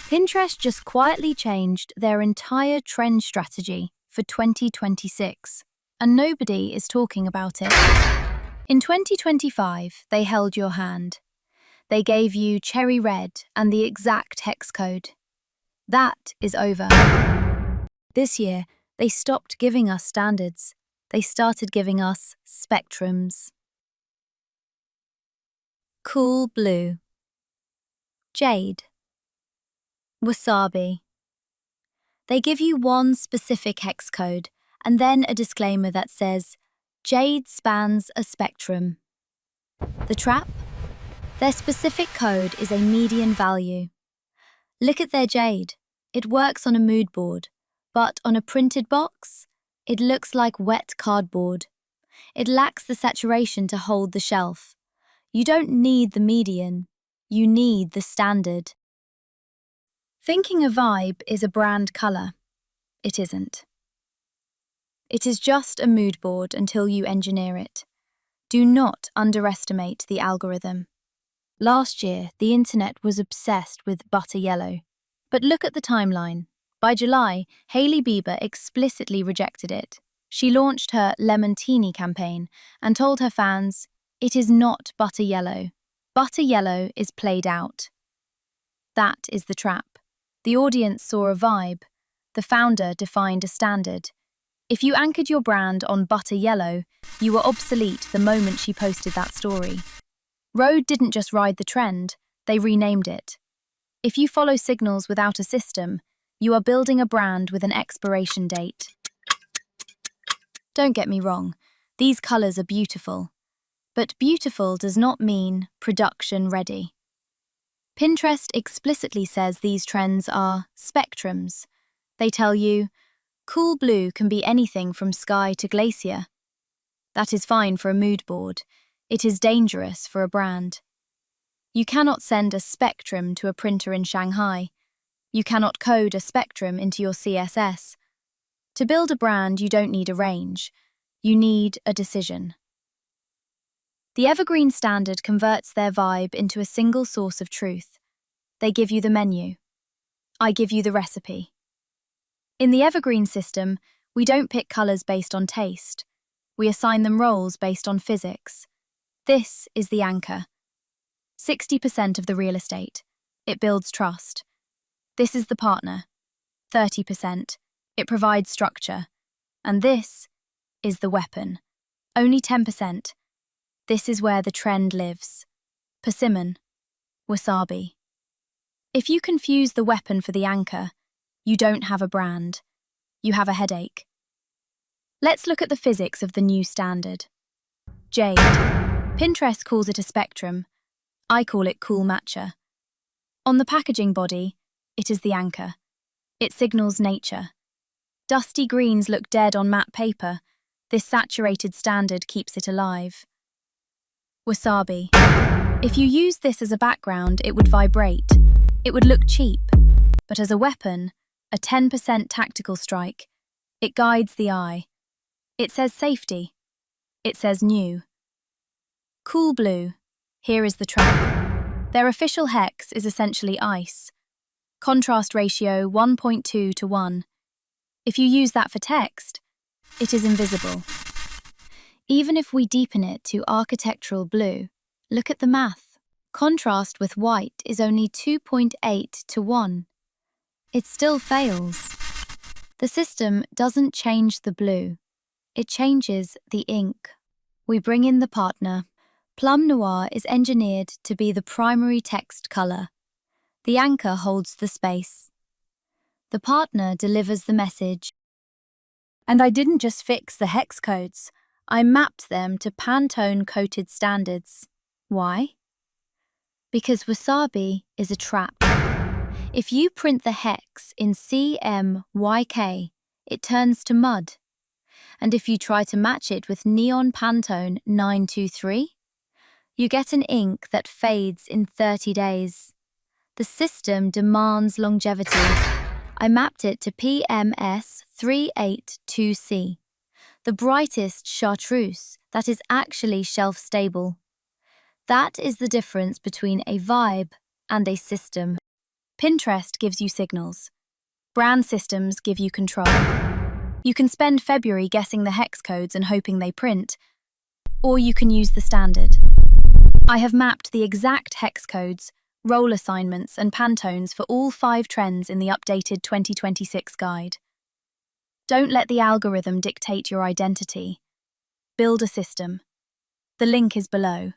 Pinterest just quietly changed their entire trend strategy for 2026, and nobody is talking about it. In 2025, they held your hand. They gave you cherry red and the exact hex code. That is over. This year, they stopped giving us standards. They started giving us spectrums. Cool blue. Jade. Wasabi. They give you one specific hex code and then a disclaimer that says, Jade spans a spectrum. The trap? Their specific code is a median value. Look at their jade. It works on a mood board, but on a printed box, it looks like wet cardboard. It lacks the saturation to hold the shelf. You don't need the median, you need the standard. Thinking a vibe is a brand colour. It isn't. It is just a mood board until you engineer it. Do not underestimate the algorithm. Last year, the internet was obsessed with butter yellow. But look at the timeline. By July, Hailey Bieber explicitly rejected it. She launched her Lemon-Teeny campaign and told her fans, it is not butter yellow. Butter yellow is played out. That is the trap. The audience saw a vibe. The founder defined a standard. If you anchored your brand on butter yellow, you were obsolete the moment she posted that story. Rode didn't just ride the trend, they renamed it. If you follow signals without a system, you are building a brand with an expiration date. Don't get me wrong, these colours are beautiful. But beautiful does not mean production ready. Pinterest explicitly says these trends are spectrums. They tell you, cool blue can be anything from sky to glacier. That is fine for a mood board. It is dangerous for a brand. You cannot send a spectrum to a printer in Shanghai. You cannot code a spectrum into your CSS. To build a brand, you don't need a range. You need a decision. The Evergreen Standard converts their vibe into a single source of truth. They give you the menu. I give you the recipe. In the Evergreen system, we don't pick colours based on taste. We assign them roles based on physics. This is the anchor. 60% of the real estate. It builds trust. This is the partner. 30%. It provides structure. And this is the weapon. Only 10%. This is where the trend lives. Persimmon. Wasabi. If you confuse the weapon for the anchor, you don't have a brand. You have a headache. Let's look at the physics of the new standard. Jade. Pinterest calls it a spectrum. I call it cool matcha. On the packaging body, it is the anchor. It signals nature. Dusty greens look dead on matte paper. This saturated standard keeps it alive. Wasabi. If you use this as a background, it would vibrate. It would look cheap. But as a weapon, a 10% tactical strike, it guides the eye. It says safety. It says new. Cool blue. Here is the trap. Their official hex is essentially ice. Contrast ratio 1.2 to 1. If you use that for text, it is invisible. Even if we deepen it to architectural blue, look at the math. Contrast with white is only 2.8 to 1. It still fails. The system doesn't change the blue. It changes the ink. We bring in the partner. Plum Noir is engineered to be the primary text colour. The anchor holds the space. The partner delivers the message. And I didn't just fix the hex codes. I mapped them to Pantone-coated standards. Why? Because Wasabi is a trap. If you print the hex in CMYK, it turns to mud. And if you try to match it with Neon Pantone 923, you get an ink that fades in 30 days. The system demands longevity. I mapped it to PMS 382C, the brightest chartreuse that is actually shelf-stable. That is the difference between a vibe and a system. Pinterest gives you signals. Brand systems give you control. You can spend February guessing the hex codes and hoping they print, or you can use the standard. I have mapped the exact hex codes, role assignments, and Pantones for all 5 trends in the updated 2026 guide. Don't let the algorithm dictate your identity. Build a system. The link is below.